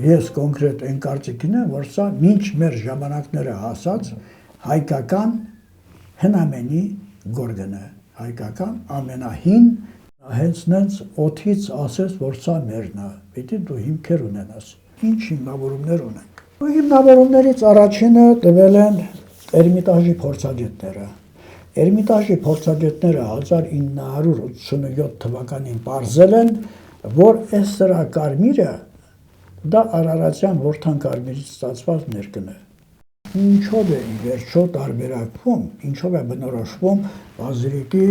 ես կոնկրետ այն կարծիքին եմ, որ սա մինչ մեր ժամանակները հասած հայկական հնամենի գորգն է, հայկական ամենահին, հենց նենց օդից ասես, որ սա մերն է, պիտի դու հիմքեր ունենաս, ինչ հիմնավորումներ ունենք։ Հիմնավորումներից առաջինը տվել են Էրմիտաժի փորձագետները։ Էրմիտաժի փորձագետները 1987 թվականին պարզել են, որ այս սրա կարմիրը դա արարատյան որդան կարմիրից ստացված ներկն է։ Ինչով է ի վերջո տարբերակվում, ինչով է բնորոշվում բազիլիկի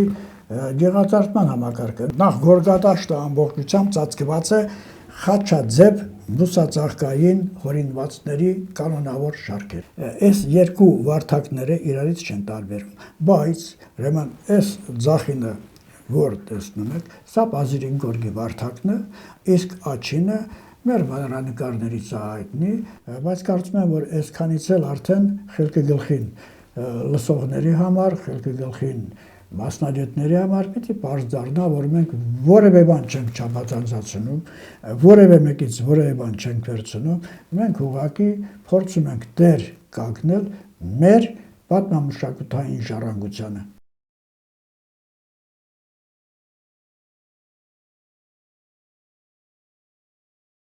գեղածարդման համակարգը։ Նախ գորգադաշտը ամբողջությամբ ծածկված է խաչաձև բուսածաղկային հորինվածքների կանոնավոր շարքեր։ Այս երկու վարդակները իրարից չեն տարբերվում, բայց ուրեմն այս ձախինը, որ տեսնում եք, սա բազիլիկ գորգի վարդակն է, իսկ աչինը մեր մանրանկարներից է հայտնի, բայց կարծում եմ, որ այսքանից էլ արդեն խելքի գլխին լսողների համար, խելքի գլխին մասնագետների համար պիտի պարզ դառնա, որ մենք որևէ բան չենք չափազանցացնում, որևէ մեկից որևէ բան չենք վերցնում, մենք ուղղակի փորձում ենք դեր կանգնել մեր պատմամշակութային ժառանգությանը։